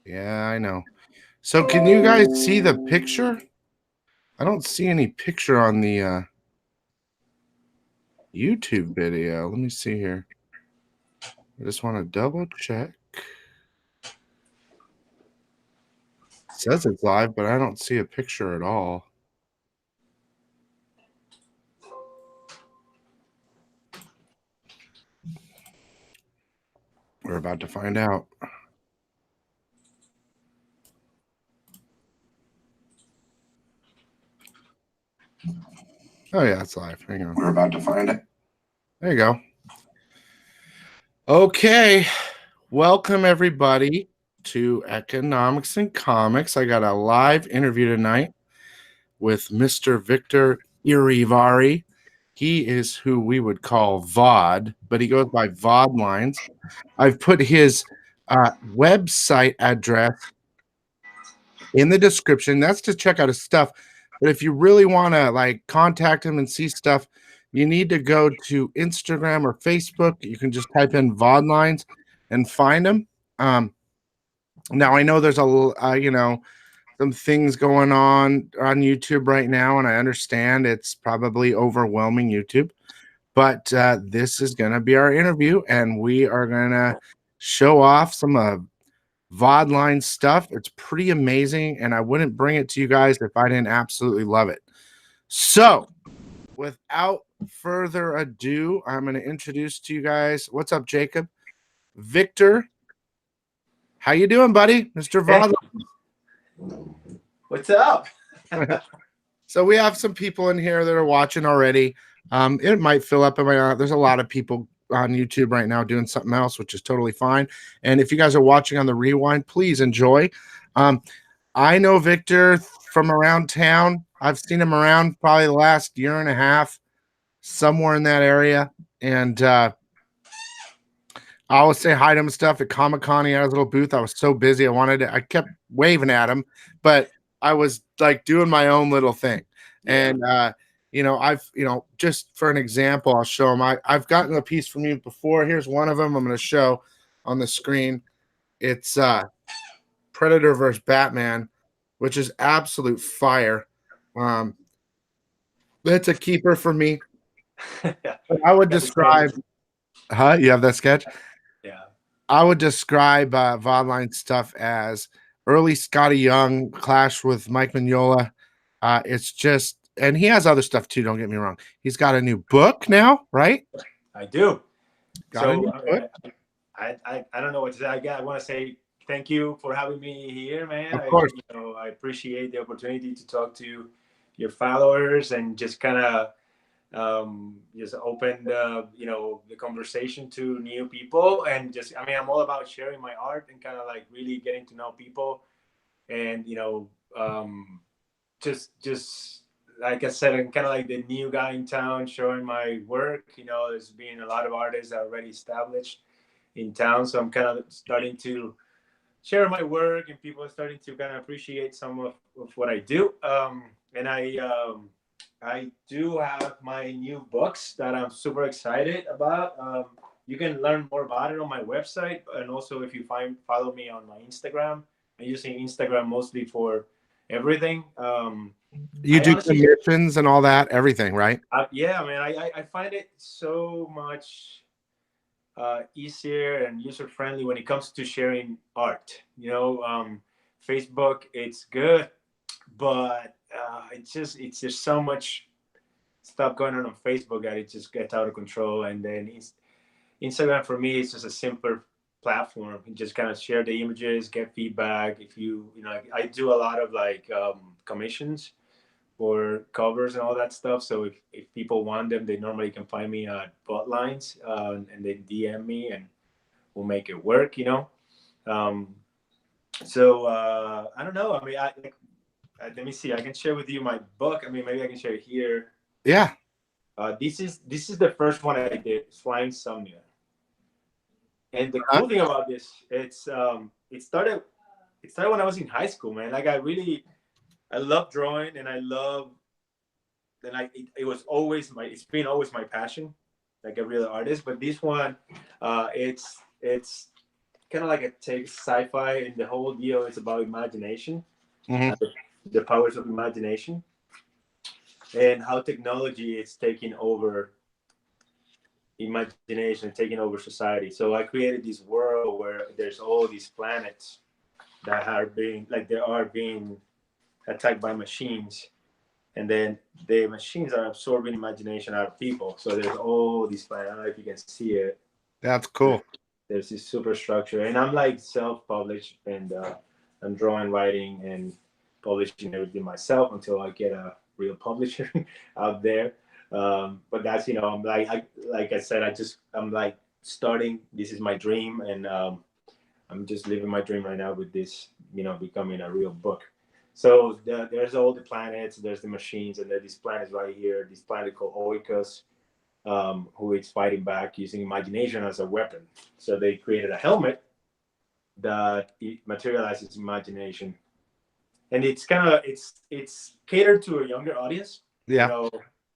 Yeah, I know. So can you guys see the picture? I don't see any picture on the YouTube video. Let me see here. I just want to double check. It says it's live, but I don't see a picture at all. We're about to find out. Oh, yeah, it's live. Hang on. We're about to find it. There you go. Okay. Welcome, everybody, to Economics and Comics. I got a live interview tonight with Mr. Victor Irivari. He is who we would call VOD, but he goes by VOD Lines. I've put his website address in the description. That's to check out his stuff. But if you really want to like contact him and see stuff, you need to go to Instagram or Facebook. You can just type in VOD Lines and find him. Now I know there's some things going on YouTube right now, and I understand it's probably overwhelming YouTube. But this is going to be our interview, and we are going to show off some of VOD line stuff. It's pretty amazing, and I wouldn't bring it to you guys if I didn't absolutely love it. So, without further ado, I'm going to introduce to you guys. What's up, Jacob? Victor, how you doing, buddy? Mr. VOD. What's up? So we have some people in here that are watching already. It might fill up. There's a lot of people on YouTube right now doing something else, which is totally fine. And if you guys are watching on the rewind, please enjoy. I know Victor from around town. I've seen him around probably the last year and a half, somewhere in that area. And I always say hi to him and stuff at Comic-Con. He had his little booth. I was so busy. I kept waving at him, but I was like doing my own little thing. Yeah. And just for an example, I'll show him. I've gotten a piece from you before. Here's one of them I'm going to show on the screen. It's Predator versus Batman, which is absolute fire. That's a keeper for me. I would describe. You have that sketch? Yeah. I would describe Vodline stuff as early Scotty Young clash with Mike Mignola. It's just, and he has other stuff too. Don't get me wrong. He's got a new book now, right? I do. Got a new book. I don't know what to say. I want to say thank you for having me here, man. Of course. I appreciate the opportunity to talk to your followers and just kind of just open the conversation to new people. And I'm all about sharing my art and kind of like really getting to know people. And just like I said, I'm kind of like the new guy in town showing my work. There's been a lot of artists that are already established in town, so I'm kind of starting to share my work, and people are starting to kind of appreciate some of what I do. And I do have my new books that I'm super excited about. You can learn more about it on my website, and also if you follow me on my Instagram. I'm using Instagram mostly for everything. You do commissions and all that, everything, right? Yeah, man. I find it so much easier and user friendly when it comes to sharing art. Facebook, it's good, but it's just so much stuff going on Facebook that it just gets out of control. And then Instagram for me is just a simpler platform. You just kind of share the images, get feedback. If I do a lot of like commissions for covers and all that stuff. So if people want them, they normally can find me at Butlines and they DM me and we'll make it work. So I don't know. I mean, let me see. I can share with you my book. I mean, maybe I can share it here. Yeah. This is the first one I did, Flying Somnia. And the cool thing about this, it started when I was in high school, man. Like I love drawing, and it's been always my passion, like every other artist. But this one, it's kind of like a take sci-fi, and the whole deal is about imagination, Hmm. uh, the powers of imagination, and how technology is taking over imagination, taking over society. So I created this world where there's all these planets that are being like they are being attacked by machines, and then the machines are absorbing imagination out of people. So there's all these planets. I don't know if you can see it. That's cool. There's this superstructure, and I'm like self-published, and I'm drawing, writing, and publishing everything myself until I get a real publisher out there. But that's I'm like I said, I'm like starting. This is my dream, and I'm just living my dream right now with this, becoming a real book. So there's all the planets, there's the machines, and there's these planets right here. This planet called Oikos, who is fighting back using imagination as a weapon. So they created a helmet that it materializes imagination, and it's kind of it's catered to a younger audience. You Yeah. know,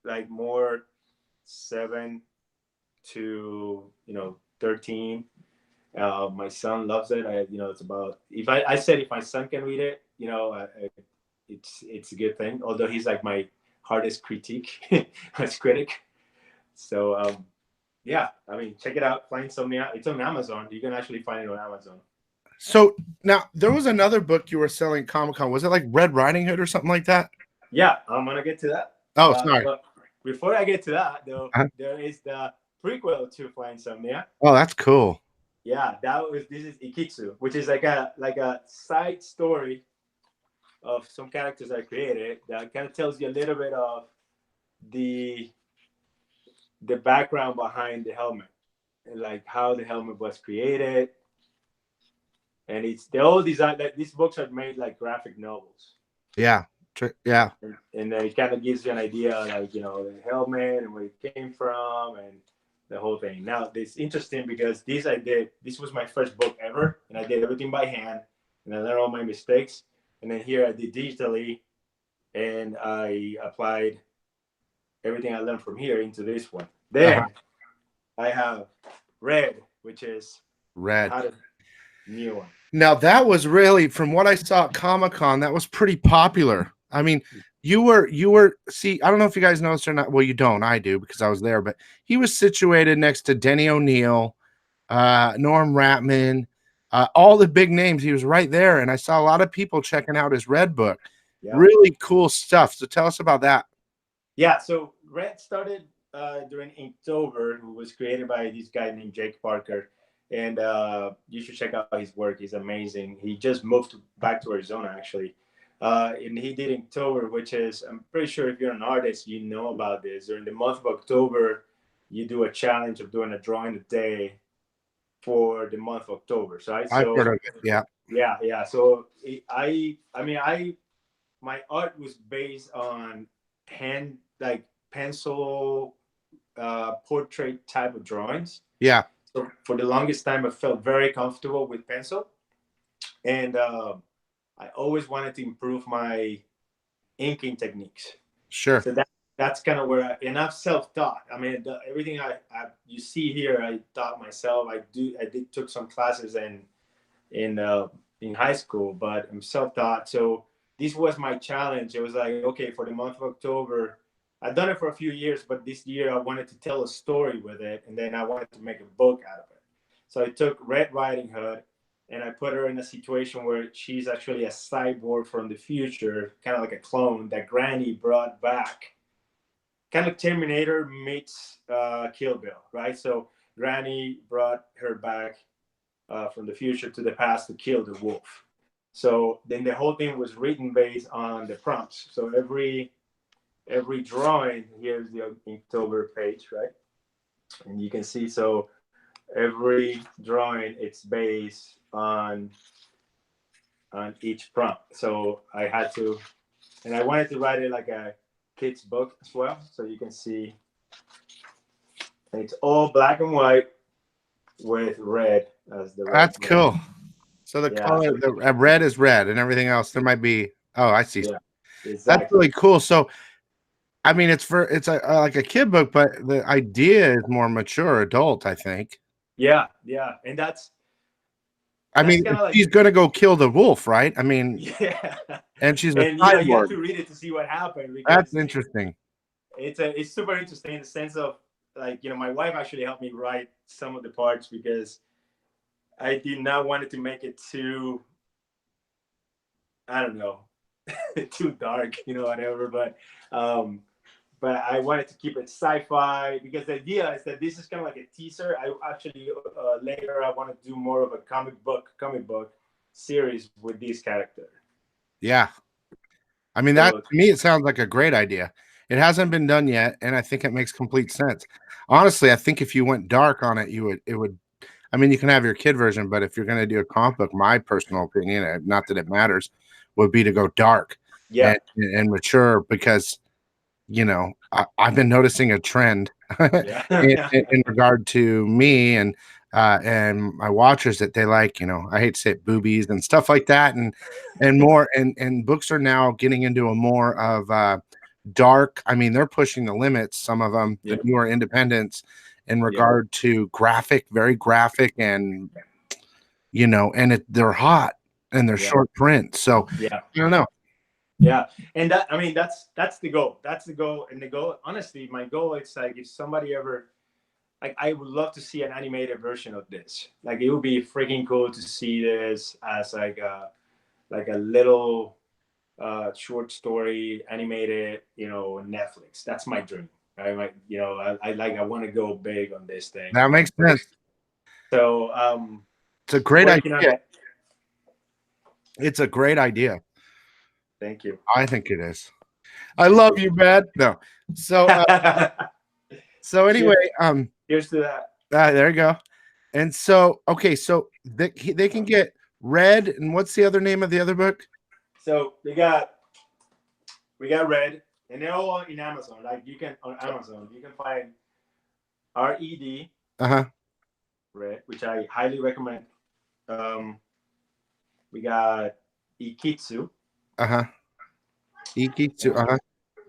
like more 7 to 13. My son loves it. It's about I said if my son can read it, it's a good thing. Although he's like my hardest critique, as critic. So yeah, I mean, check it out. Flying Insomnia. It's on Amazon. You can actually find it on Amazon. So now there was another book you were selling at Comic-Con. Was it like Red Riding Hood or something like that? Yeah, I'm gonna get to that. Oh, sorry. But before I get to that, though, Uh-huh. there is the prequel to Flying Insomnia. Oh, that's cool. Yeah, this is Ikitsu, which is like a side story of some characters I created that kind of tells you a little bit of the the background behind the helmet, and like how the helmet was created. And they're all designed like these books are made like graphic novels. Yeah. Yeah. And then it kind of gives you an idea, like the helmet and where it came from and the whole thing. Now it's interesting because this was my first book ever, and I did everything by hand, and I learned all my mistakes. And then here I did digitally, and I applied everything I learned from here into this one. Then I have Red, which is Red. how to new one. Now that was really, from what I saw at Comic-Con, that was pretty popular. I mean, you were see, I don't know if you guys noticed or not. Well, you don't. I do because I was there, but he was situated next to Denny O'Neil, Norm Ratman, all the big names. He was right there, and I saw a lot of people checking out his Red book. Yeah. Really cool stuff. So tell us about that. Yeah, so Red started during Inktober, who was created by this guy named Jake Parker. And you should check out his work. He's amazing. He just moved back to Arizona, actually. And he did Inktober, which is, I'm pretty sure if you're an artist, you know about this. During the month of October, you do a challenge of doing a drawing a day for the month of October. So I've heard of it. Yeah. Yeah. So my art was based on pencil portrait type of drawings. Yeah. So for the longest time, I felt very comfortable with pencil, and I always wanted to improve my inking techniques. Sure. So that's kind of where and I've self-taught. I mean, everything you see here, I taught myself. I took some classes in high school, but I'm self-taught. So this was my challenge. It was like, okay, for the month of October, I've done it for a few years, but this year I wanted to tell a story with it, and then I wanted to make a book out of it. So I took Red Riding Hood, and I put her in a situation where she's actually a cyborg from the future, kind of like a clone that Granny brought back. Kind of Terminator meets Kill Bill, right? So Granny brought her back from the future to the past to kill the wolf. So then the whole thing was written based on the prompts. So every drawing, here's the Inktober page, right? And you can see, so every drawing, it's based on each prompt. So I had to, and I wanted to write it like a kid's book as well. So you can see, and it's all black and white with red as the red. That's cool. So the color, the red is red, and everything else there might be. Oh, I see. Yeah, exactly. That's really cool. So, I mean, it's like a kid book, but the idea is more mature, adult, I think. Yeah, and I that's mean, kind of like she's gonna go kill the wolf, right? I mean, yeah, and she's a and you have cyborg. to read it to see what happened That's because interesting. it's super interesting in the sense of like my wife actually helped me write some of the parts because I did not want it to make it too, I don't know, too dark, whatever. Um, but I wanted to keep it sci-fi because the idea is that this is kind of like a teaser. I actually later I want to do more of a comic book series with this character. Yeah. I mean, that So to me, it sounds like a great idea. It hasn't been done yet, and I think it makes complete sense. Honestly, I think if you went dark on it, it would. I mean, you can have your kid version, but if you're going to do a comic book, my personal opinion, not that it matters, would be to go dark yeah, and mature because I've been noticing a trend yeah, in regard to me and my watchers that they like, I hate to say it, boobies and stuff like that, and more, and books are now getting into a more of dark. I mean, they're pushing the limits. Some of them, the yeah, newer independents, in yeah, regard to graphic, very graphic, and and they're hot and they're yeah, short print. So yeah. I don't know. Yeah, and that I mean that's the goal. That's the goal, and the goal. Honestly, my goal is like if somebody ever like I would love to see an animated version of this. Like it would be freaking cool to see this as like a little short story animated, Netflix. That's my dream. I might, I want to go big on this thing. That makes sense. So It's a great working on idea. it. It's a great idea. Thank you. I think it is. I Thank love you. you, man. No. So so anyway, Cheers. Cheers to that. there you go. And so okay, so they can get Red, and what's the other name of the other book? So we got Red, and they're all in Amazon. Like you can on Amazon, you can find Red Uh-huh. Red, which I highly recommend. Um, we got Ikitsu. Uh-huh. Ikitsu. And Uh-huh.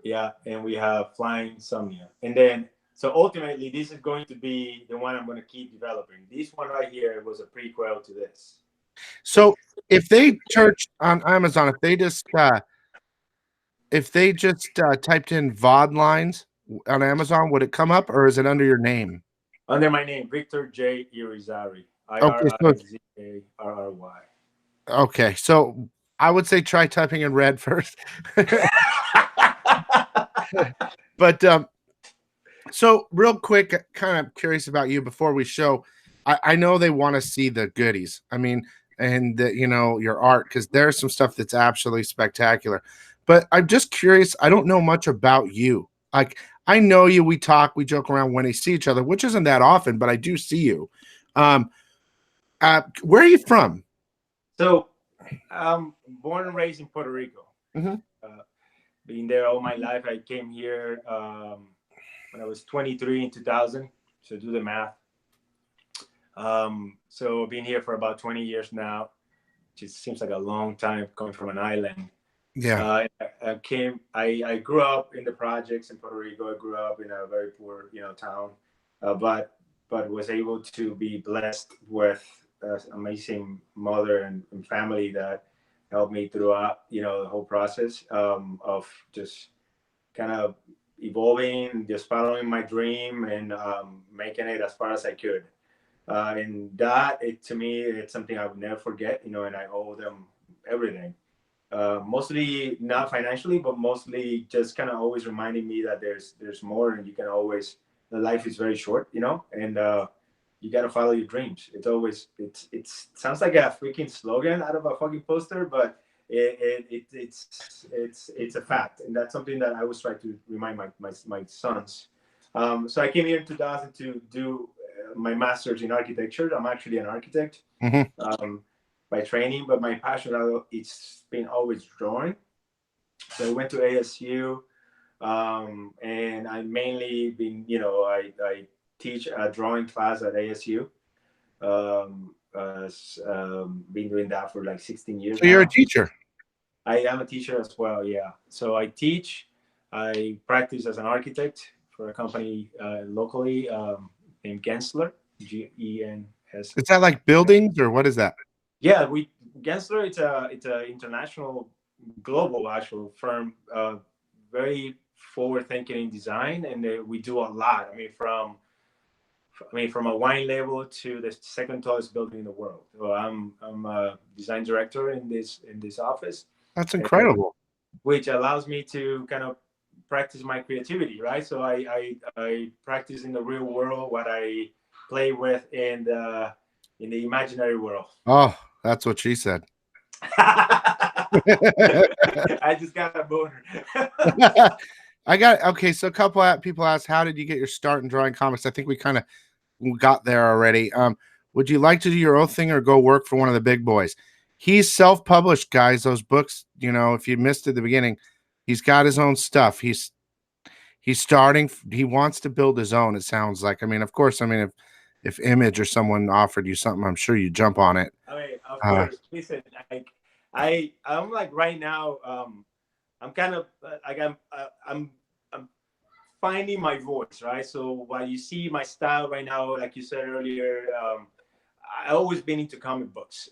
yeah, and we have Flying Somnia. And then so ultimately this is going to be the one I'm going to keep developing. This one right here was a prequel to this. So if they search on Amazon, if they just typed in VOD lines on Amazon, would it come up or is it under your name? Under my name, Victor J. Irizarry. Okay, so Irizarry. okay, so I would say try typing in Red first. But so real quick, kind of curious about you before we show. I know they want to see the goodies. I mean, and your art because there's some stuff that's absolutely spectacular. But I'm just curious. I don't know much about you. Like I know you. We talk. We joke around when we see each other, which isn't that often, but I do see you. Um, where are you from? So I'm born and raised in Puerto Rico. Mm-hmm. Uh, Been there all my life. I came here when I was 23 in 2000. So do the math. So I've been here for about 20 years now, which seems like a long time coming from an island. Yeah. I grew up in the projects in Puerto Rico. I grew up in a very poor, town, but was able to be blessed with an amazing mother and family that helped me throughout, the whole process of just kind of evolving, just following my dream and making it as far as I could. And that, to me, it's something I would never forget, and I owe them everything. Mostly not financially, but mostly just kind of always reminding me that there's more, and you can always. The life is very short, and you got to follow your dreams. It sounds like a freaking slogan out of a fucking poster, but it's a fact, and that's something that I always try to remind my sons. So I came here in 2000 to do my master's in architecture. I'm actually an architect. Mm-hmm. By training, but my passion it's been always drawing. So I went to ASU, and I mainly been, I teach a drawing class at ASU. Been doing that for like 16 years So you're a now. teacher. I am a teacher as well, yeah. So I teach, I practice as an architect for a company locally named Gensler, Gensler. Is that like buildings or what is that? Yeah, we Gensler. It's a international, global actual firm. Very forward thinking in design, and we do a lot. From a wine label to the second tallest building in the world. So I'm a design director in this office, That's and incredible. which allows me to kind of practice my creativity, right? So I practice in the real world what I play with in the imaginary world. Oh, that's what she said. I just got a boner. I got okay. So a couple of people asked, "How did you get your start in drawing comics?" I think we kind of got there already. Would you like to do your own thing or go work for one of the big boys? He's self-published, guys. Those books, if you missed at the beginning, he's got his own stuff. He's starting. He wants to build his own. It sounds like. I mean, of course. I mean, if Image or someone offered you something, I'm sure you jump on it. I mean, of Uh, course. Listen, I'm like right now. I'm kind of like I'm finding my voice, right? So while you see my style right now, like you said earlier, I always been into comic books.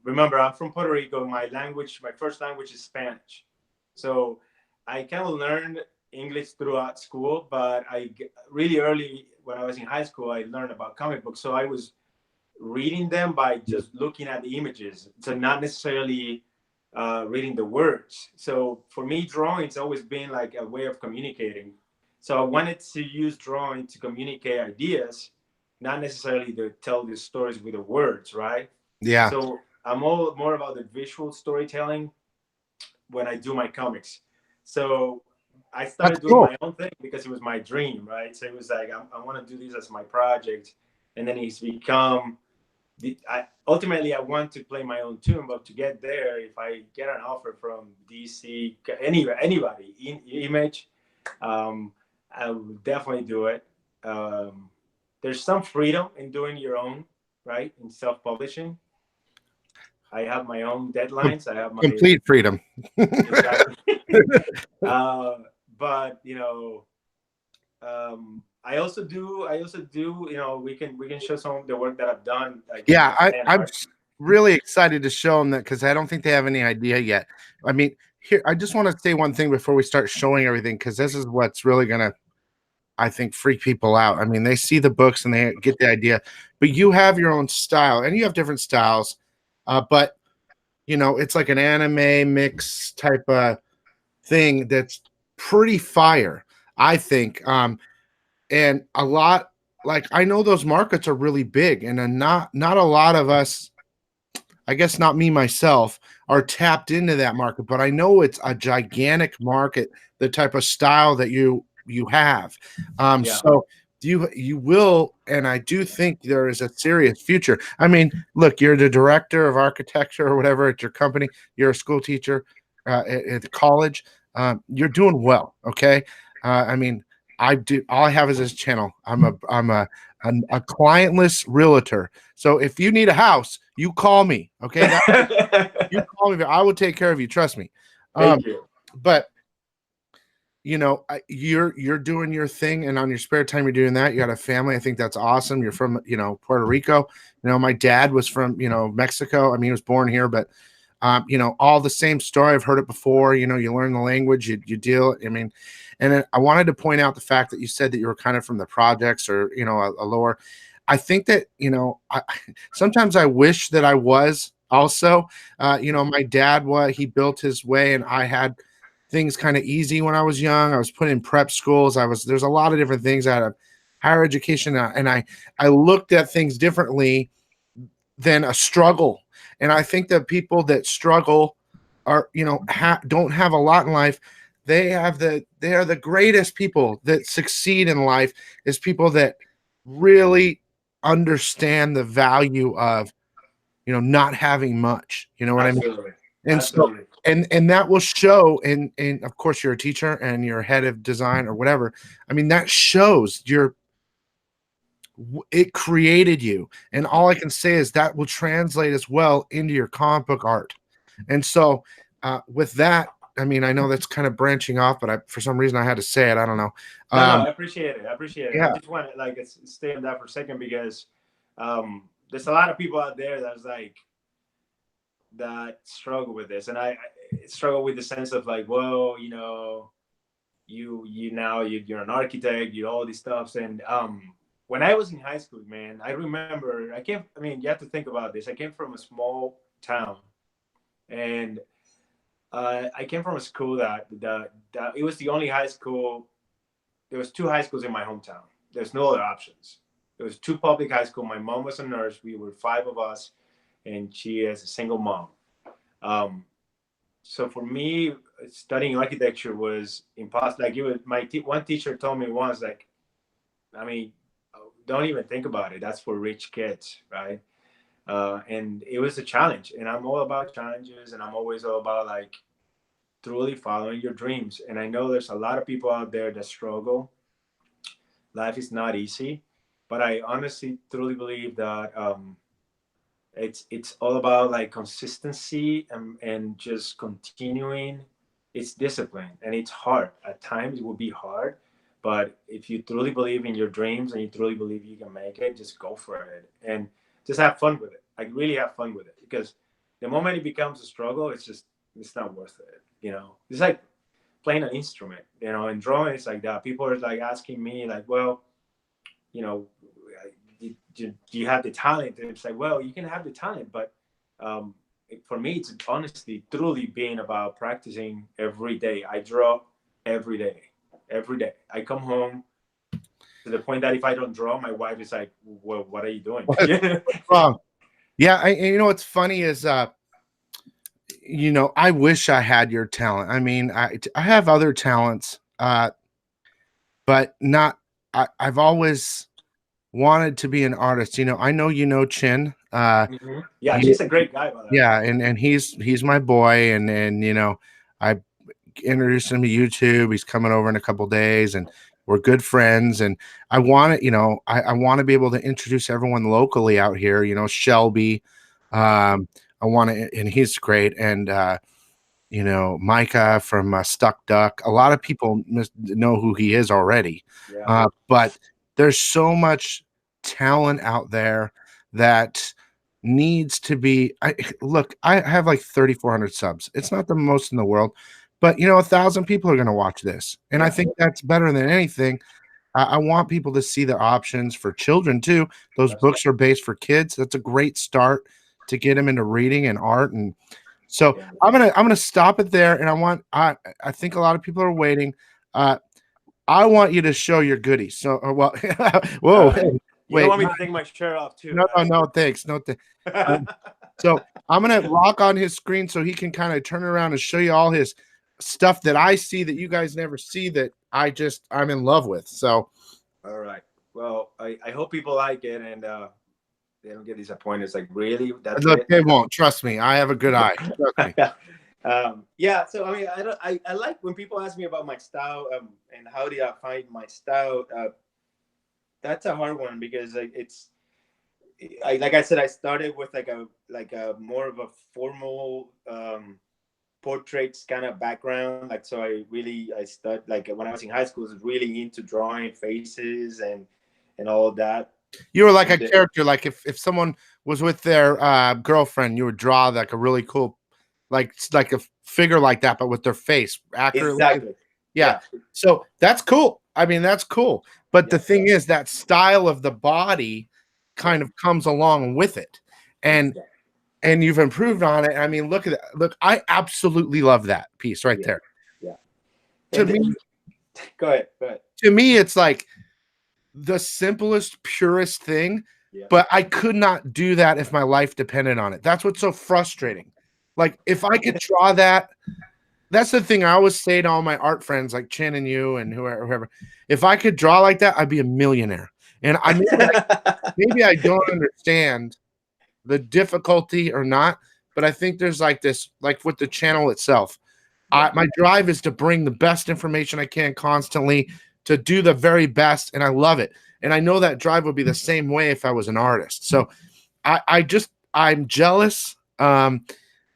Remember, I'm from Puerto Rico. My first language is Spanish. So I kind of learned English throughout school, but really early when I was in high school, I learned about comic books. So I was reading them by just looking at the images, so not necessarily reading the words. So for me, drawing's always been like a way of communicating. So I wanted to use drawing to communicate ideas, not necessarily to tell the stories with the words, right? yeah, So I'm all more about the visual storytelling when I do my comics. So I that's started doing cool. my own thing because it was my dream, right? So it was like I want to do this as my project, and then it's become ultimately I want to play my own tune, but to get there, if I get an offer from DC, anybody, Image, um, I will definitely do it. Um, there's some freedom in doing your own, right? In self-publishing, I have my own deadlines. I have my Complete freedom. exactly. uh, but I also do. We can show some of the work that I've done, like Yeah, with fan I'm art. really excited to show them that because I don't think they have any idea yet. I mean, here, I just want to say one thing before we start showing everything because this is what's really going to, I think, freak people out. I mean, they see the books and they get the idea, but you have your own style and you have different styles. But, it's like an anime mix type of thing that's pretty fire, I think. And a lot, like, I know those markets are really big and not a lot of us, I guess not me myself, are tapped into that market, but I know it's a gigantic market, the type of style that you have. Yeah. So you will, and I do think there is a serious future. I mean, look, you're the director of architecture or whatever at your company. You're a school teacher at college. You're doing well. Okay. I mean, I do. All I have is this channel. I'm a clientless realtor. So if you need a house, you call me. Okay, you call me. I will take care of you. Trust me. Um, Thank you. but you're doing your thing, and on your spare time, you're doing that. You got a family. I think that's awesome. You're from Puerto Rico. My dad was from Mexico. I mean, he was born here, but all the same story. I've heard it before. You learn the language, you deal. I mean, and then I wanted to point out the fact that you said that you were kind of from the projects or a lower. I think that sometimes I wish that I was also. My dad he built his way, and I had things kind of easy when I was young. I was put in prep schools. There's a lot of different things out of higher education, and I looked at things differently than a struggle. And I think that people that struggle are, don't have a lot in life. They are the greatest people that succeed in life is people that really understand the value of, not having much. You know what I mean? Absolutely. And so, Absolutely. and that will show in of course you're a teacher and you're head of design or whatever. I mean, that shows it created you. And all I can say is that will translate as well into your comic book art. And so with that, I mean, I know that's kind of branching off, but for some reason I had to say it. I don't know. No, Um, I appreciate it. I appreciate it. I yeah. just want to stay on that for a second because there's a lot of people out there that's like, that struggle with this, and I struggle with the sense of like, well, you know, you're an architect, you all these stuffs, and when I was in high school, man, I remember I came. I mean, you have to think about this. I came from a small town, and I came from a school that it was the only high school. There was two high schools in my hometown. There's no other options. There was two public high school. My mom was a nurse. We were five of us, and she is a single mom. Um, so for me, studying architecture was impossible. Like, one teacher told me once, like, I mean, don't even think about it. That's for rich kids, right? And it was a challenge. And I'm all about challenges, and I'm always all about like truly following your dreams. And I know there's a lot of people out there that struggle. Life is not easy, but I honestly truly believe that it's all about like consistency and just continuing. It's discipline, and it's hard at times. It will be hard, but if you truly believe in your dreams and you truly believe you can make it, just go for it and just have fun with it. Like, really have fun with it, because the moment it becomes a struggle, it's not worth it. You know, it's like playing an instrument. You know, and drawing is like that. People are like asking me like, well, you know, do you have the talent? And it's like, well, you can have the talent, but for me, it's honestly truly being about practicing every day. I draw every day, every day. I come home to the point that if I don't draw, my wife is like, well, what are you doing? What's wrong? Yeah, you know what's funny is you know, I wish I had your talent. I mean, I have other talents, but not. I've always wanted to be an artist. You know, I know Chin. Mm-hmm. Yeah, she's a great guy, by the way. Yeah, and he's my boy, and you know, I introduced him to YouTube. He's coming over in a couple days, and we're good friends. And I want to, you know, I want to be able to introduce everyone locally out here. You know, Shelby. I want to, and he's great. And you know, Micah from Stuck Duck. A lot of people know who he is already, Yeah. but there's so much talent out there that needs to be. Look, I have like 3,400 subs. It's not the most in the world, but you know, 1,000 people are going to watch this, and I Yeah. think that's better than anything. I want people to see the options for children too. Those books are based for kids. That's a great start to get them into reading and art. And so Yeah. I'm gonna stop it there. And I think a lot of people are waiting. I want you to show your goodies. So well, whoa, Uh, hey, you don't wait, want me to take my shirt off too, no, thanks, no. So I'm gonna lock on his screen so he can kind of turn around and show you all his stuff that I see that you guys never see that I'm in love with. So All right. Well, I hope people like it, and they don't get disappointed. It's like, really, that's look, it. they won't trust me. I have a good eye. Trust me. Yeah. So I mean, I like when people ask me about my style, and how did I find my style. That's a hard one, because like, like I said, I started with like a more of a formal portraits kind of background. Like, so I started like when I was in high school, I was really into drawing faces and all of that. You were like a And then, character. Like if someone was with their girlfriend, you would draw like a really cool, like a figure like that, but with their face accurately. exactly. Yeah. Yeah. So that's cool. I mean, that's cool. But the Yeah. thing is, that style of the body Yeah. kind of comes along with it, and Exactly. you've improved on it. I mean, look at that. Look, I absolutely love that piece right Yeah. there. Yeah. To And me, go ahead. Go ahead. it's like the simplest, purest thing, Yeah. but I could not do that if my life depended on it. That's what's so frustrating. Like, if I could draw that, that's the thing I always say to all my art friends, like Chin and you and whoever. If I could draw like that, I'd be a millionaire. And maybe I don't understand the difficulty or not, but I think there's like this, like with the channel itself. Yeah. My drive is to bring the best information I can constantly, to do the very best, and I love it. And I know that drive would be the same way if I was an artist. So I'm jealous,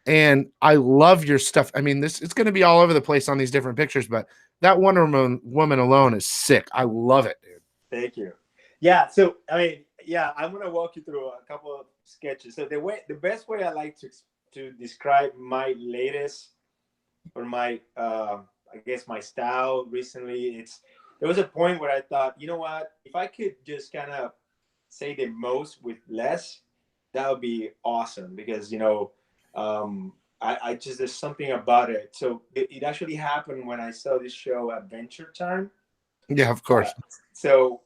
and I love your stuff. I mean, it's going to be all over the place on these different pictures, but that Wonder Woman alone is sick. I love it, dude. Thank you. Yeah. So I mean, yeah, I'm gonna walk you through a couple of sketches. So the best way I like to to describe my latest or my I guess my style recently, there was a point where I thought, you know what, if I could just kind of say the most with less, that would be awesome because I just there's something about it. So it actually happened when I saw this show Adventure Time. Yeah, of Uh, course. so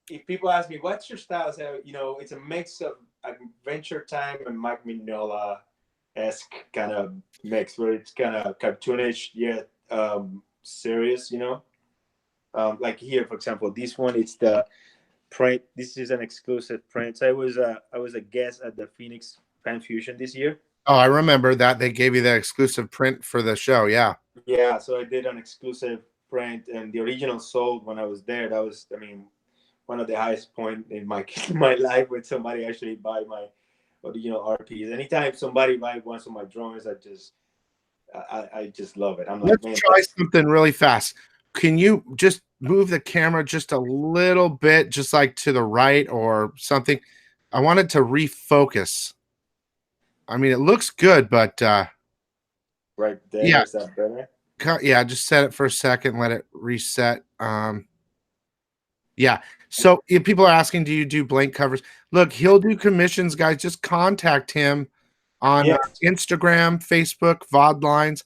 if people ask me what's your style, I say, it's a mix of Adventure Time and Mike Mignola esque kind of mix where it's kind of cartoonish yet serious. Like here, for example, this one it's the print. This is an exclusive print. So I was a guest at the Phoenix Fan Fusion this year. Oh, I remember that they gave you the exclusive print for the show. Yeah. Yeah, so I did an exclusive print, and the original sold when I was there. That was, one of the highest point in my my life when somebody actually buy my original RPs. Anytime somebody buy one of my drawings, I just love it. I'm like, Let's man, try something really fast. Can you just move the camera just a little bit, just like to the right or something? I want it to refocus. I mean, it looks good, but right there yeah, is that better? yeah, just set it for a second, let it reset. Yeah. So if people are asking, do you do blank covers? Look, he'll do commissions, guys. Just contact him on Yeah, Instagram, Facebook, VOD lines,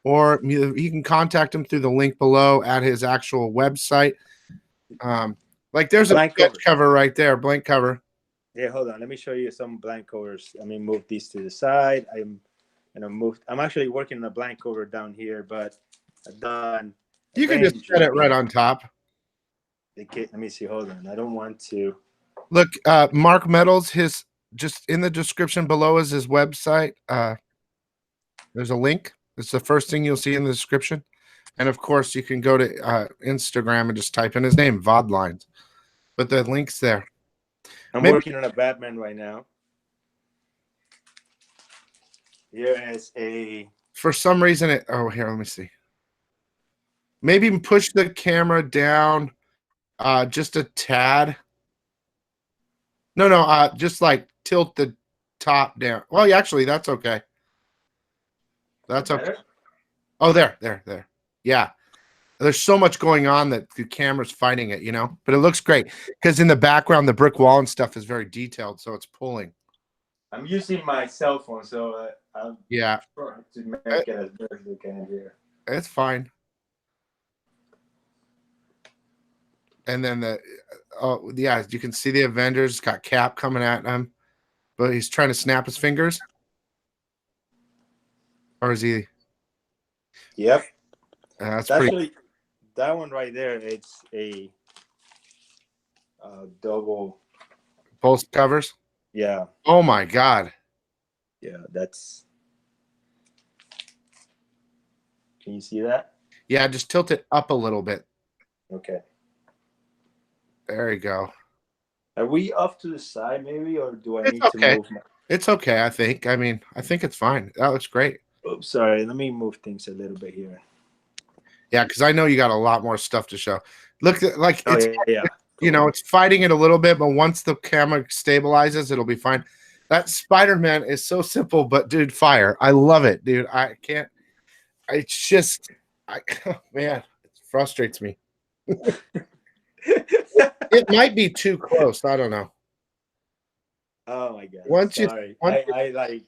or you can contact him through the link below at his actual website. Like there's a blank sketch covers. cover right there, blank cover. Yeah, hold on. Let me show you some blank covers. Let me move these to the side. I'm actually working on a blank cover down here, but I've done You can just set it right Avenging. on top. Let me see. Hold on. I don't want to. Look, Mark Metals, his just in the description below is his website. There's a link. It's the first thing you'll see in the description. And of course, you can go to Instagram and just type in his name, VOD lines. But the link's there. I'm Maybe working on a Batman right now. Here is a. for some reason it. Oh, here, let me see. Maybe push the camera down just a tad. No, no, just like tilt the top down. Well, yeah, actually, that's okay. That's okay. Better? Oh, there. Yeah. There's so much going on that the camera's fighting it, but it looks great because in the background, the brick wall and stuff is very detailed. So it's pulling. I'm using my cell phone, so I'm Yeah. trying to make it as best as we can here. It's fine. And then yeah, you can see the Avengers got Cap coming at him, but he's trying to snap his fingers. Or is he? Yep. That's Actually, pretty. that one right there, it's a double. Both covers. Yeah. Oh my God. Yeah, that's. Can you see that? Yeah, just tilt it up a little bit. Okay. There you go. Are we off to the side maybe, or do I It's need okay. to move? It's okay, I think. I mean, I think it's fine. That looks great. Oops, sorry. Let me move things a little bit here. Yeah, because I know you got a lot more stuff to show. Look, like Oh, it's yeah. it's fighting it a little bit, but once the camera stabilizes, it'll be fine. That Spider-Man is so simple, but dude, fire. I love it, dude. I can't. It's just, man, it frustrates me. It might be too close. I don't know. Oh my God. Once you, Sorry. once I like.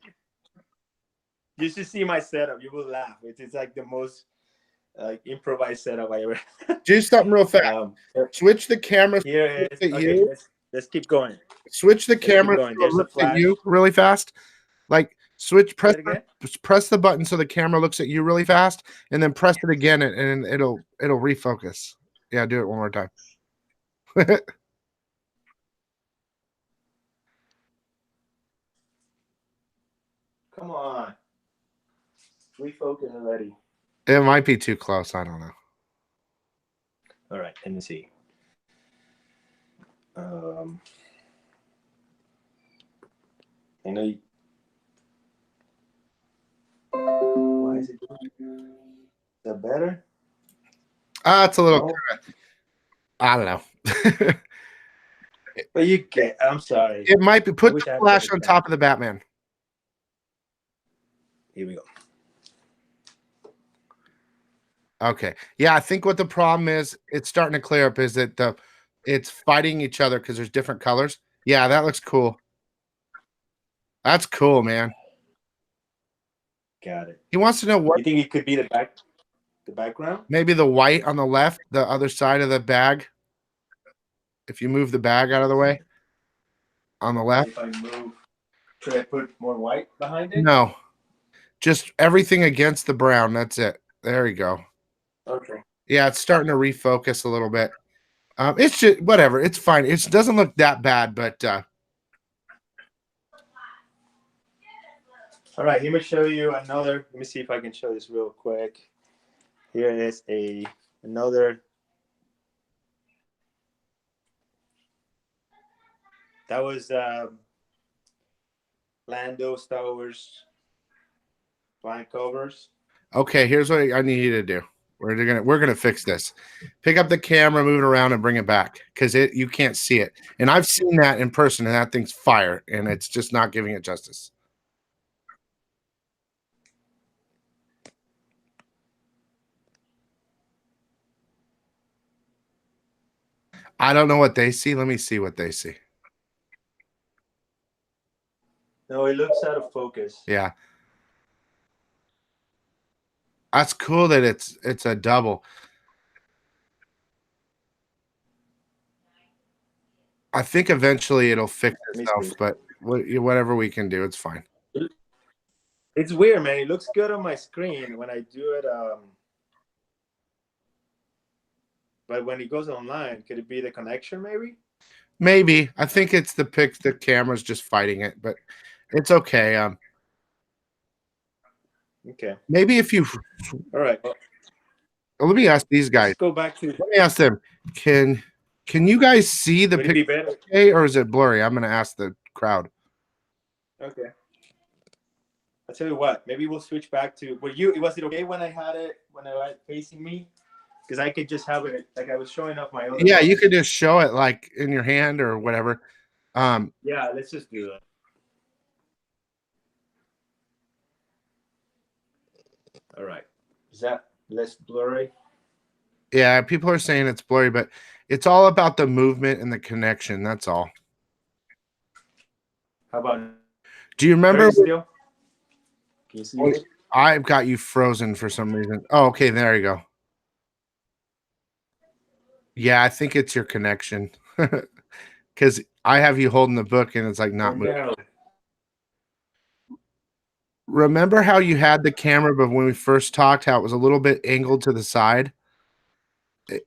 You should see my setup. You will laugh. It's like the most improvised setup I ever. do something real fast. Switch the camera. Here it is. At Okay, you. let's keep going. Switch the Let's keep camera going. so it There's a looks at flash. you really fast. Like Say it again. press the button so the camera looks at you really fast, and then press it again, and it'll refocus. Yeah, do it one more time. Come on. Refocus already. It might be too close. I don't know. All right, let me see. I know you. Why is it doing? Is that better? It's a little. No. I don't know. But you get. I'm sorry. It might be. Put wish the I had flash better on camera. top of the Batman. Here we go. Okay. Yeah, I think what the problem is, it's starting to clear up, is that it's fighting each other because there's different colors. Yeah, that looks cool. That's cool, man. Got it. He wants to know what You think it could be the background? maybe the white on the left, the other side of the bag. If you move the bag out of the way on the left. If I move, should I put more white behind it? No, just everything against the brown. That's it. There you go. Okay. Yeah, it's starting to refocus a little bit. It's just whatever. It's fine. It doesn't look that bad, but All right, let me show you another. Let me see if I can show this real quick. Here is another. That was Lando Star Wars blind covers. okay. Here's what I need you to do. We're gonna fix this. Pick up the camera, move it around, and bring it back because you can't see it. And I've seen that in person, and that thing's fire, and it's just not giving it justice. I don't know what they see. Let me see what they see. No, it looks out of focus. Yeah. That's cool that it's a double. I think eventually it'll fix itself, but whatever we can do, it's fine. It's weird, man. It looks good on my screen when I do it. But when it goes online, could it be the connection, maybe? Maybe. I think it's the camera's just fighting it, but it's okay. Okay. Maybe if you All right. Well, let me ask these guys. let's go back to. Let me ask them. Can you guys see the Would it be picture better? okay, or is it blurry? I'm gonna ask the crowd. Okay. I'll tell you what. Maybe we'll switch back to. Was it okay when I had it facing me? Because I could just have it like I was showing off my other. Yeah, ones. you could just show it like in your hand or whatever. Yeah, let's just do that. All right. Is that less blurry? Yeah, people are saying it's blurry, but it's all about the movement and the connection. That's all. How about? Do you remember? Still? Can you see it? I've got you frozen for some reason. Oh, okay, there you go. Yeah, I think it's your connection because I have you holding the book and it's like not moving. No. Remember how you had the camera, but when we first talked, how it was a little bit angled to the side and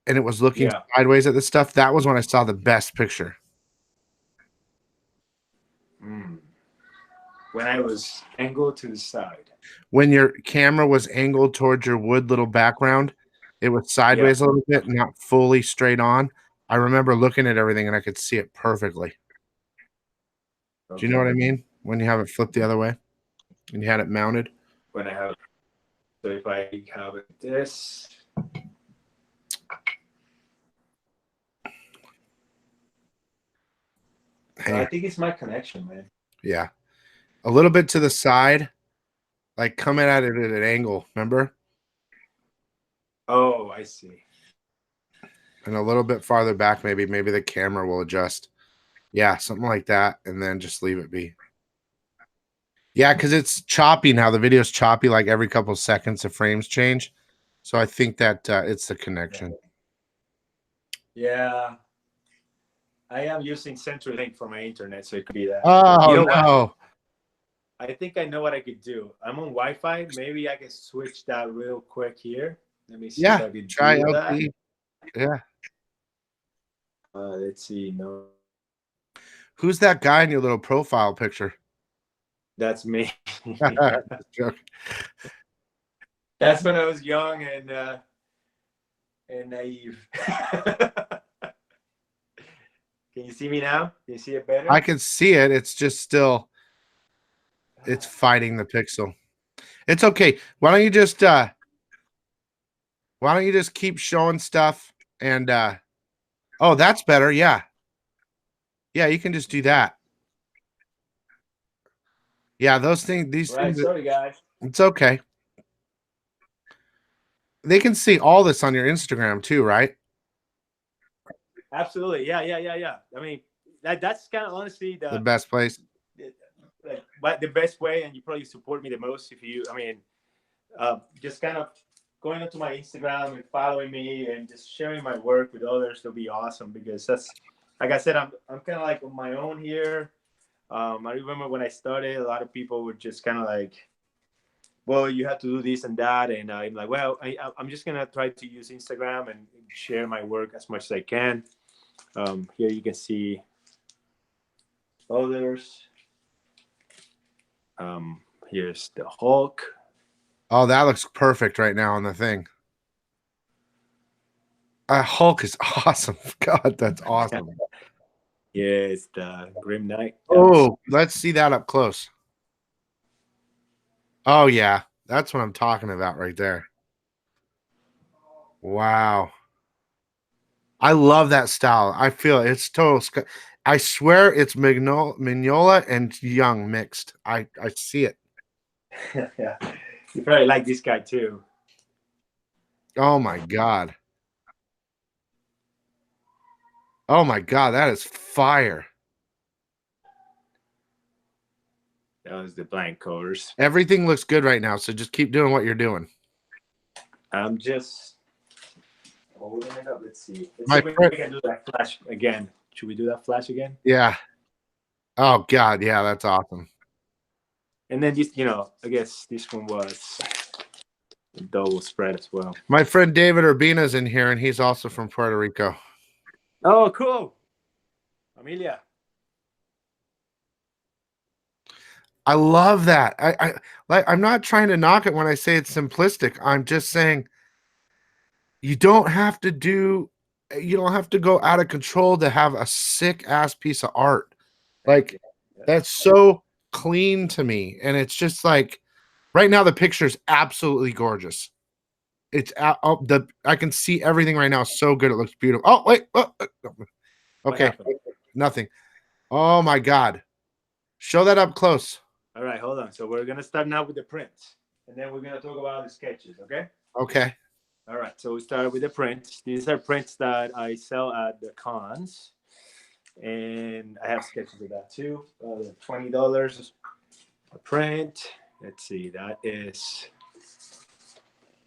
it was looking sideways at the stuff? That was when I saw the best picture. When I was angled to the side. When your camera was angled towards your wood little background, it was sideways a little bit, not fully straight on. I remember looking at everything and I could see it perfectly. Okay. Do you know what I mean? When you have it flipped the other way and you had it mounted? When I have it. So if I have it this. Hey. I think it's my connection, man. Yeah. A little bit to the side, like coming at it at an angle, remember? Oh, I see. And a little bit farther back, maybe the camera will adjust. Yeah, something like that, and then just leave it be. Yeah, because it's choppy now. The video's choppy, like every couple of seconds the frames change. So I think that it's the connection. Yeah. I am using CenturyLink for my internet, so it could be that. Oh, you know no. I think I know what I could do. I'm on Wi-Fi. Maybe I can switch that real quick here. Let me see if I can try do LTE. that. Yeah. Let's see. No. Who's that guy in your little profile picture? That's me. That's when I was young and naive. Can you see me now? Can you see it better? I can see it. It's just still, it's fighting the pixel. It's okay. Why don't you just keep showing stuff and oh, that's better. Yeah. Yeah, you can just do that. Yeah, those things, these Right. things, Sorry, guys. it's okay. They can see all this on your Instagram too, right? Absolutely. Yeah. I mean, that's kind of honestly The best place. like but the best way, and you probably support me the most if you. I mean, just kind of going onto my Instagram and following me and just sharing my work with others will be awesome because that's like I said, I'm kind of like on my own here. I remember when I started, a lot of people were just kind of like, well, you have to do this and that, and I'm like, well, I'm just gonna try to use Instagram and share my work as much as I can. Here you can see others. Here's the Hulk. Oh, that looks perfect right now on the thing. Hulk is awesome. God, that's awesome. Yes, the Grim Knight. Oh, let's see that up close. Oh, yeah. That's what I'm talking about right there. Wow. I love that style. I feel it's total. I swear it's Mignola and Young mixed. I see it. Yeah, you probably like this guy too. Oh my god. Oh my god, that is fire. That was the blank covers. Everything looks good right now, so just keep doing what you're doing. I'm just holding it up. Let's see. Let's see My if we friend, can do that flash again. Should we do that flash again? yeah. Oh god, yeah, that's awesome. And then this, I guess this one was a double spread as well. My friend David Urbina's in here, and he's also from Puerto Rico. Oh, cool. Amelia. I love that. I'm not trying to knock it when I say it's simplistic. I'm just saying you don't have to go out of control to have a sick ass piece of art. Like that's so clean to me. And it's just like right now the picture's absolutely gorgeous. It's I can see everything right now. So good. It looks beautiful. Oh, wait. Okay. Nothing. Oh my God. Show that up close. All right, hold on. So we're gonna start now with the prints, and then we're gonna talk about the sketches. Okay. Okay. All right. So we start with the prints. These are prints that I sell at the cons, and I have sketches of that too. $20 a print. Let's see. That is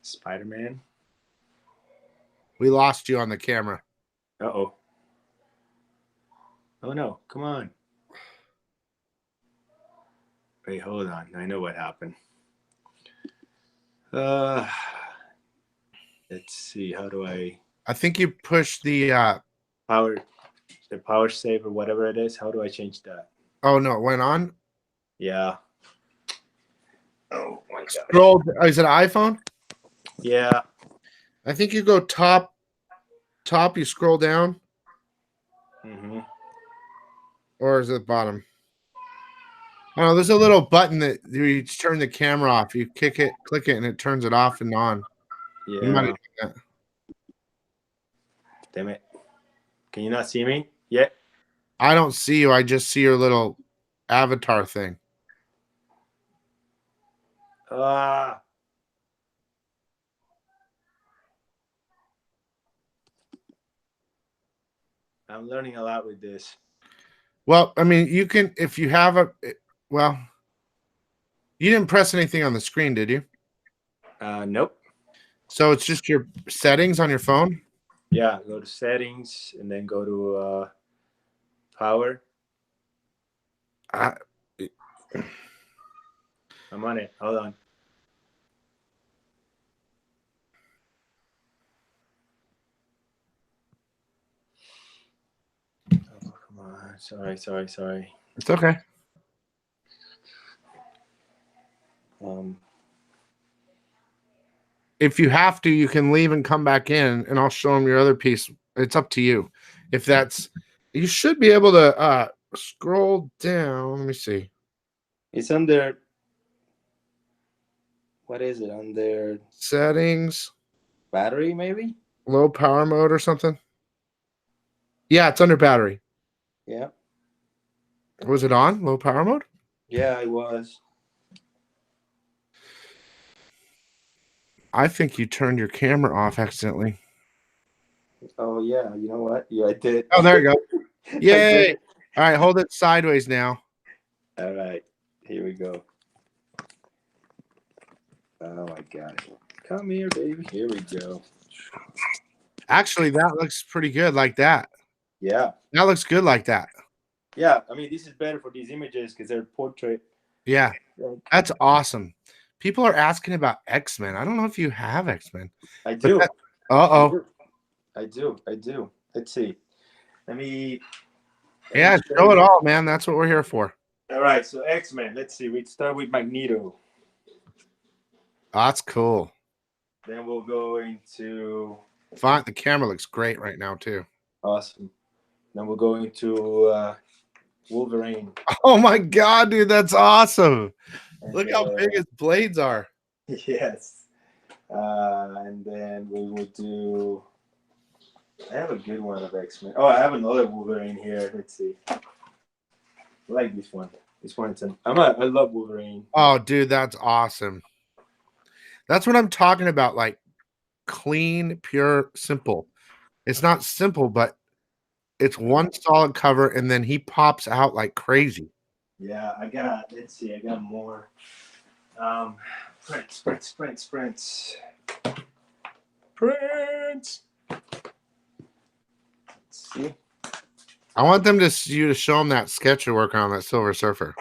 Spider-Man. We lost you on the camera. Uh-oh. Oh no! Come on. Wait, hold on. I know what happened. Let's see. How do I think you push the power save or whatever it is? How do I change that? oh no, it went on. Yeah. Oh my god. Scroll. Is it an iPhone? Yeah. I think you go top. You scroll down. Mm-hmm. Or is it bottom? Oh, there's a little button that you turn the camera off. You click it, and it turns it off and on. Yeah. You might have done that. Damn it. Can you not see me yet? I don't see you. I just see your little avatar thing. Ah. I'm learning a lot with this. Well, I mean, you can if you have well, you didn't press anything on the screen, did you? Nope. So it's just your settings on your phone? Yeah, go to settings and then go to power. I'm on it. Hold on. Oh, come on. Sorry. It's okay. If you have to, you can leave and come back in, and I'll show them your other piece. It's up to you. If that's, you should be able to scroll down. Let me see. It's under. What is it under? Settings. Battery, maybe. Low power mode or something. Yeah, it's under battery. Yeah. Was it on low power mode? Yeah, I was. I think you turned your camera off accidentally. Oh yeah, you know what? Yeah, I did. Oh, there you go. I Yay. did. All right, hold it sideways now. All right, here we go. Oh my God. Come here, baby. Here we go. Actually, that looks pretty good like that. Yeah. That looks good like that. Yeah. I mean, this is better for these images because they're portrait. Yeah, Like, that's awesome. People are asking about X-Men. I don't know if you have X-Men. I But do. that, I uh-oh. do. I do. I do. Let's see. Let me Yeah, show show it you. all, man. That's what we're here for. All right. So X-Men. Let's see. We start with Magneto. Oh, that's cool. Then we'll go into Fine. The camera looks great right now, too. awesome. Then we'll go into Wolverine. Oh my God, dude, that's awesome. And Look how big his blades are. yes. And then we will do. I have a good one of X-Men. Oh, I have another Wolverine here. Let's see. I like this one. This one's I love Wolverine. Oh, dude, that's awesome. That's what I'm talking about. Like clean, pure, simple. It's not simple, but it's one solid cover, and then he pops out like crazy. Yeah, I got. Let's see. I got more. Um, Prince. Let's see. I want them you to show them that sketch you're working on, that Silver Surfer.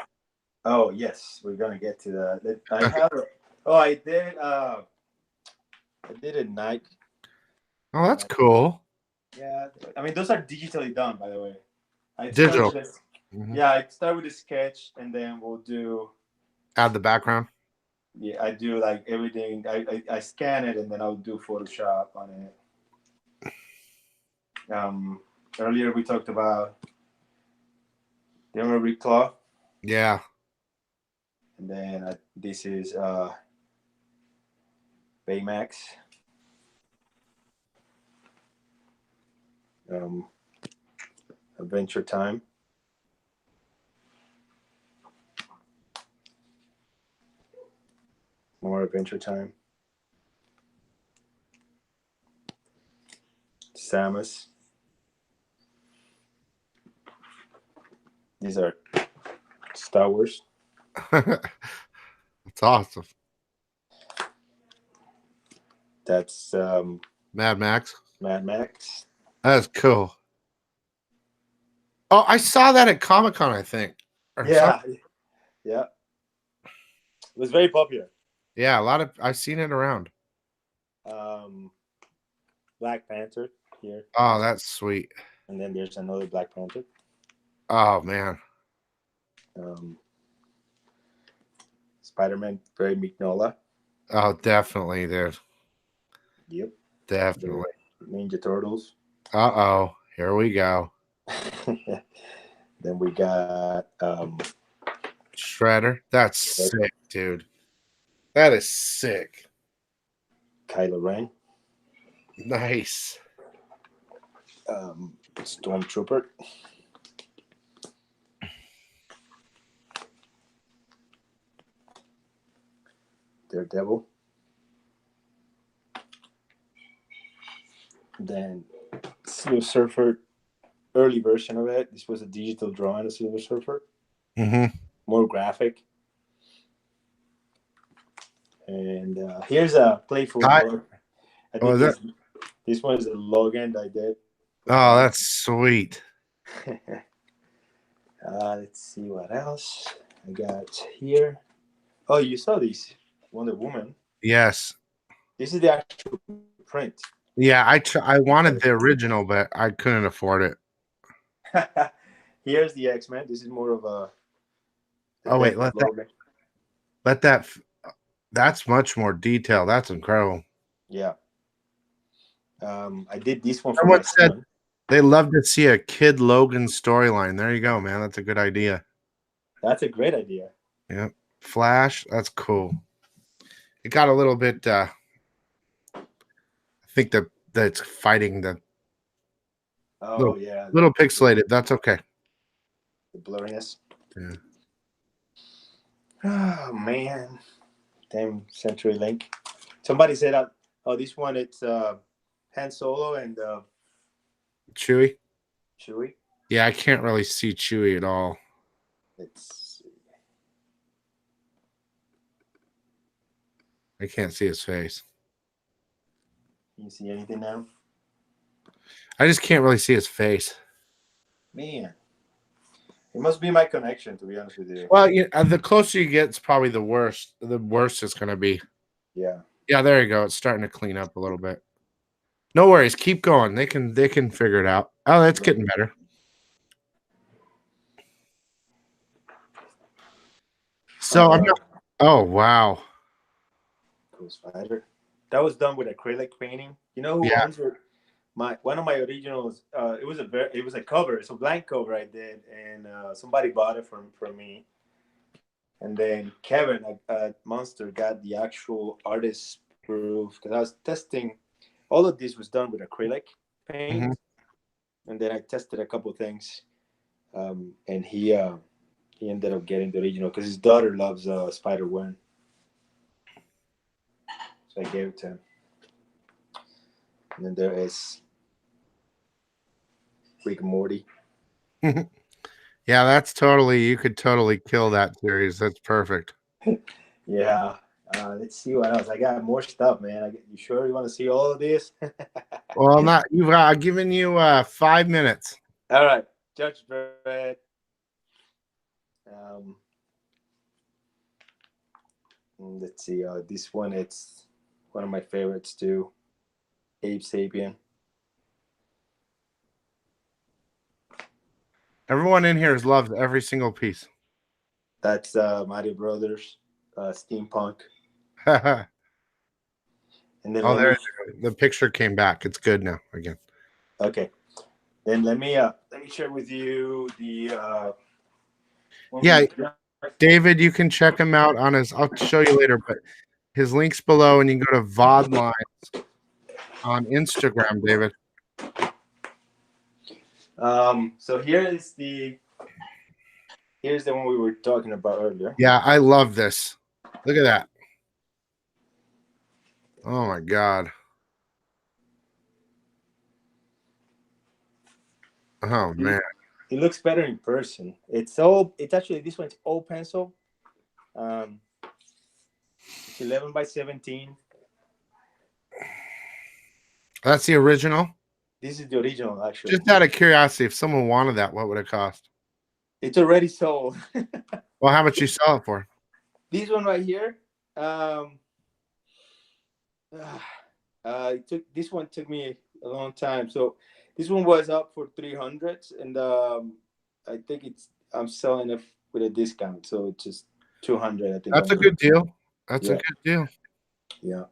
Oh yes, we're gonna get to that. I have. Oh, I did. I did a night. Oh, that's cool. Yeah, I mean those are digitally done, by the way. I start Digital. with this. Yeah, I start with a sketch, and then we'll do. Add the background. Yeah, I do like everything. I scan it, and then I'll do Photoshop on it. Earlier we talked about the Rick Claw, Yeah. and then this is Baymax. Adventure Time. More Adventure Time. Samus. These are Star Wars. That's awesome. That's Mad Max. Mad Max. That's cool. Oh, I saw that at Comic-Con, I think. Yeah. Yeah. It was very popular. Yeah, I've seen it around. Black Panther here. Oh, that's sweet. And then there's another Black Panther. Oh man. Spider-Man, Barry McNulty. Oh, definitely, dude. Yep. Definitely. Ninja Turtles. Uh-oh. Here we go. Then we got Shredder. That's sick, dude. That is sick. Kylo Ren. Nice. Stormtrooper. Daredevil. Then Silver Surfer, early version of it. This was a digital drawing of Silver Surfer. Mm-hmm. More graphic. And here's a playful. I think this one is a Logan I did. Oh, that's sweet. Let's see what else I got here. Oh, you saw this Wonder Woman. Yes. This is the actual print. Yeah, I wanted the original, but I couldn't afford it. Here's the X-Men. This is more of a. Oh wait, that's much more detail. That's incredible. Yeah. I did this one for Someone my said son. they love to see a Kid Logan storyline. There you go, man. That's a good idea. That's a great idea. Yeah. Flash, that's cool. It got a little bit I think that's fighting the little pixelated. That's okay. The blurriness. Yeah. Oh man, damn CenturyLink. Somebody said, "Oh, this one it's Han Solo and Chewy. Chewie." Yeah, I can't really see Chewy at all. It's I can't see his face. Can you see anything now? I just can't really see his face. Man, it must be my connection. To be honest with you. Well, the closer you get, it's probably the worse. The worse it's going to be. Yeah. Yeah, there you go. It's starting to clean up a little bit. No worries. Keep going. They can figure it out. Oh, that's getting better. So I'm Uh, not. Oh wow. cool spider. That was done with acrylic painting. You know who Yeah. owns it? My one of my originals. It was a cover. It's a blank cover I did, and somebody bought it from me. And then Kevin at Monster got the actual artist proof because I was testing. All of this was done with acrylic paint, Hmm. and then I tested a couple things, and he ended up getting the original because his daughter loves Spider Gwen, so I gave it to him. And then there is Rick and Morty. Yeah, that's totally. You could totally kill that series. That's perfect. Yeah. Let's see what else. I got more stuff, man. You sure you want to see all of this? Well, I'm not. You've given you 5 minutes. All right. Judge Dredd. Um, let's see. This one, it's one of my favorites too. Abe Sapien. Everyone in here has loved every single piece. That's Mario Brothers, Steampunk. Oh, And then there the picture came back. It's good now again. okay. Then let me share with you the one Yeah, we David, you can check him out on his. I'll show you later, but his link's below, and you can go to Vodline on Instagram, David. So here's the one we were talking about earlier. Yeah, I love this. Look at that. Oh my God. Oh man. It looks better in person. It's actually this one's all pencil. Um, it's 11 by 17. That's the original. This is the original, actually. Just out of curiosity, if someone wanted that, what would it cost? It's already sold. Well, how much you sell it for? This one right here. This one took me a long time. So this one was up for 300, and I think I'm selling it with a discount, so it's just 200. I think. That's a good deal. That's a Yeah, good deal yeah,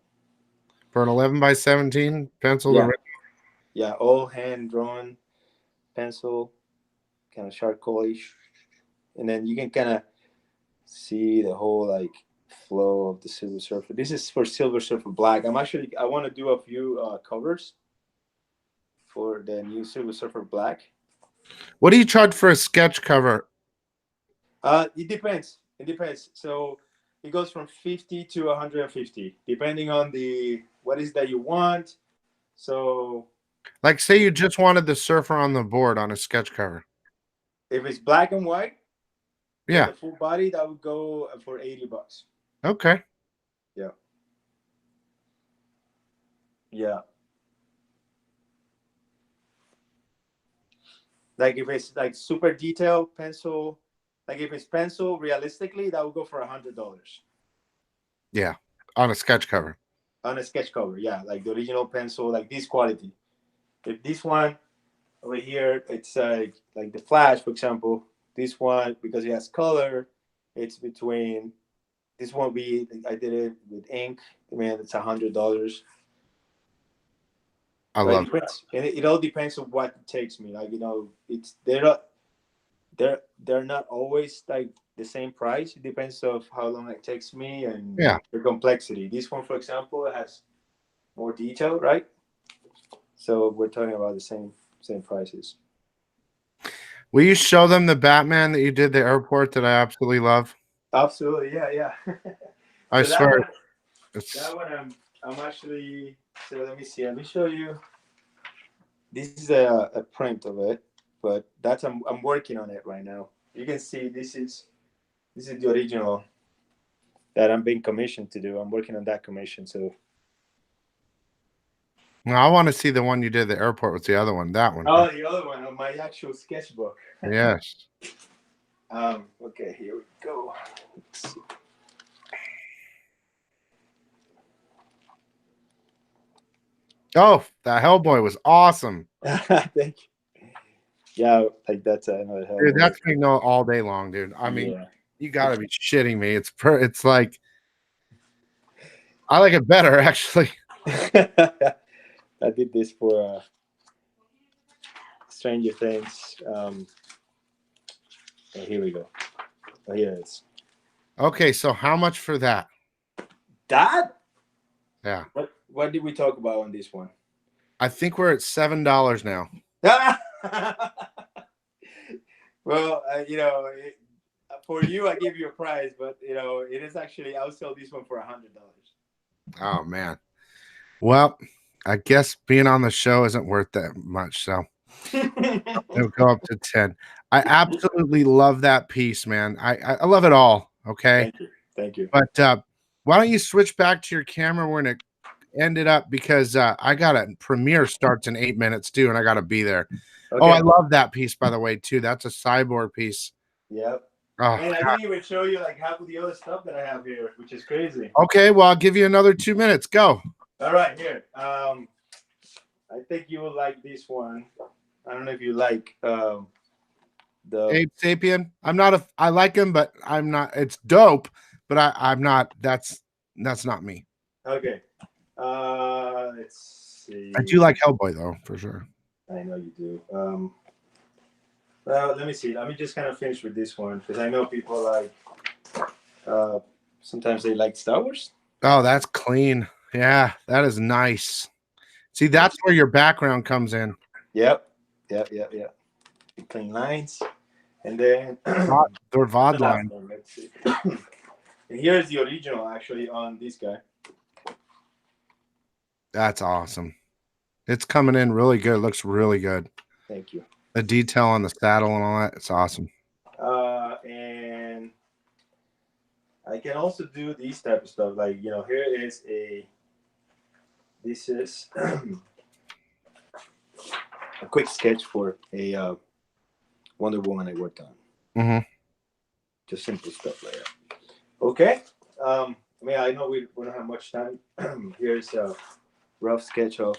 for an 11 by 17 pencil. yeah, yeah. All hand drawn pencil, kind of charcoalish, and then you can kind of see the whole like flow of the Silver Surfer. This is for Silver Surfer Black. I want to do a few covers for the new Silver Surfer Black. What do you charge for a sketch cover? It depends. It depends. So it goes from 50 to 150, depending on the what is that you want. So Like, say you just wanted the surfer on the board on a sketch cover. if it's black and white with Yeah. the full body, that would go for $80. Okay. Yeah. Yeah. Like if it's like super detailed pencil, like if it's pencil realistically, that would go for $100 Yeah. On a sketch cover. on a sketch cover. Yeah, like the original pencil, like this quality. If this one over here, it's like the Flash, for example. This one because it has color, it's between this one we I did it with ink. Man, it's $100. I So it love depends, and it all depends on what it takes me. Like it's they're not always like the same price. It depends of how long it takes me and Yeah. the complexity. This one, for example, has more detail, right? So we're talking about the same prices. Will you show them the Batman that you did the airport that I absolutely love? Absolutely, yeah, yeah. I So that swear. one, It's, that one, I'm actually. So let me see. Let me show you. This is a print of it, but that's I'm working on it right now. You can see this is the original that I'm being commissioned to do. I'm working on that commission. So no, I want to see the one you did at the airport. What's the other one? That one. oh, the other one on my actual sketchbook. Yes. Okay, here we go. Let's see. Oh, that Hellboy was awesome. Thank you. Yeah, like that's another Dude, Hellboy. that's me know all day long, dude. I mean, Yeah. you gotta be shitting me. It's like I like it better actually. I did this for Stranger Things. Oh, here we go. Oh, here it is. Okay, so how much for that? That? Yeah. What did we talk about on this one? I think we're at $7 now. Well, for you, I give you a prize, but it is actually I'll sell this one for $100. Oh man. Well, I guess being on the show isn't worth that much, so it'll go up to 10. I absolutely love that piece, man. I love it all. Okay. Thank you, thank you. But why don't you switch back to your camera? We're gonna end it up because I got a premiere starts in 8 minutes too, and I gotta be there. Oh, I Okay. love that piece by the way, too. That's a cyborg piece. Yep. Oh, Man, I God. didn't even show you like half of the other stuff that I have here, which is crazy. Okay, well, I'll give you another 2 minutes. Go. All right, here. I think you will like this one. I don't know if you like the. Ape Sapien. I like him, but I'm not. It's dope, but I'm not. That's not me. Okay. Let's see. I do like Hellboy though, for sure. I know you do. Well, let me see. Let me just kind of finish with this one because I know people like. Sometimes they like Star Wars. Oh, that's clean. Yeah, that is nice. See, that's where your background comes in. Yep. Clean lines, and then They're VOD the last line. one. Let's see. And here's the original, actually, on this guy. That's awesome. It's coming in really good. It looks really good. Thank you. The detail on the saddle and all that. It's awesome. And I can also do these type of stuff. Like, here is this is a quick sketch for a Wonder Woman I worked on. Mm-hmm. Just simple stuff like that. Okay. I know we don't have much time. Here's a rough sketch of.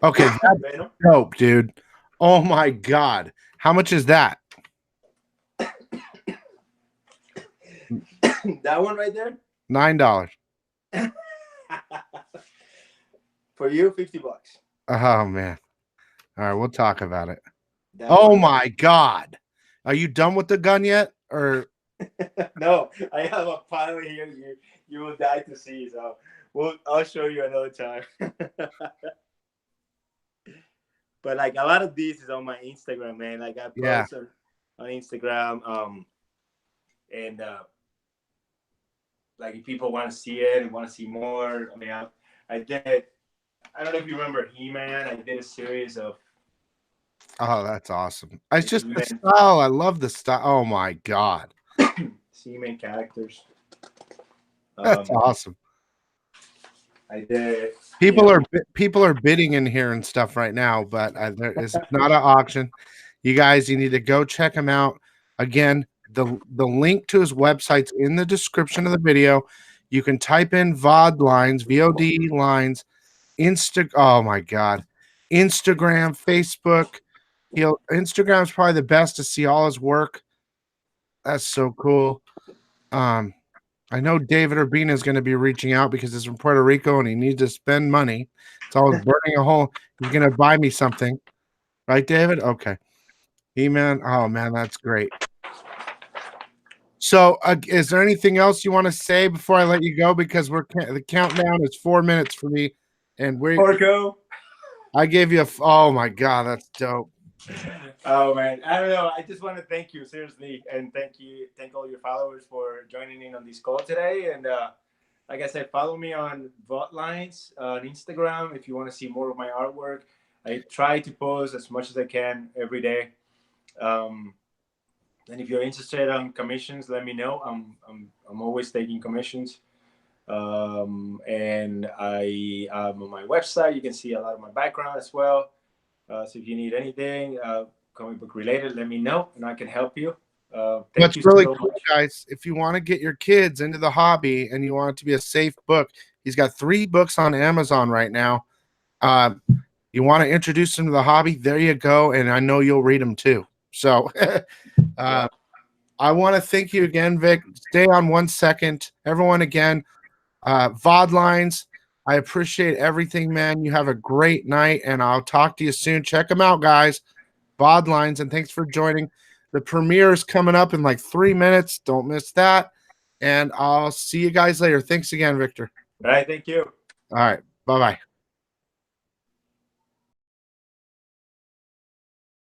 Okay, that's dope, dude. Oh my God. How much is that? That one right there? $9. For you, $50. Oh man. All right, we'll talk about it. That Oh one. my God. Are you done with the gun yet? Or No, I have a pile here you will die to see, so I'll show you another time. But like a lot of these is on my Instagram, man. Like I post on Instagram, and like if people want to see it and want to see more, I did. I don't know if you remember He-Man. I did a series of. oh, that's awesome. It's just the style. I love the style. Oh my God. He-Man characters. That's awesome. I did. People are bidding in here and stuff right now, but it's not an auction. You guys, you need to go check him out. Again, the link to his website's in the description of the video. You can type in VOD lines, VOD lines, oh my God, Instagram, Facebook. Instagram's probably the best to see all his work. That's so cool. I know David Urbina is going to be reaching out because he's from Puerto Rico and he needs to spend money. It's always burning a hole. He's going to buy me something. Right, David? Okay. He-Man. Oh, man, that's great. So is there anything else you want to say before I let you go? Because the countdown is 4 minutes for me. And Porco. I gave you oh, my God, that's dope. Oh man, I don't know. I just want to thank you seriously, and thank all your followers for joining in on this call today. And like I said, follow me on Votlines on Instagram if you want to see more of my artwork. I try to post as much as I can every day. Um, and if you're interested on commissions, let me know. I'm always taking commissions. And I on my website, you can see a lot of my background as well. So if you need anything comic book related, let me know and I can help you. Thank What's you really so cool, much. guys, if you want to get your kids into the hobby and you want it to be a safe book, he's got 3 books on Amazon right now. Uh, you want to introduce them to the hobby, there you go, and I know you'll read them too. So Yeah. I want to thank you again, Vic. Stay on 1 second. Everyone, again, VOD lines. I appreciate everything, man. You have a great night, and I'll talk to you soon. Check them out, guys. VOD lines, and thanks for joining. The premiere is coming up in like 3 minutes. Don't miss that. And I'll see you guys later. Thanks again, Victor. All right. Thank you. All right. Bye-bye.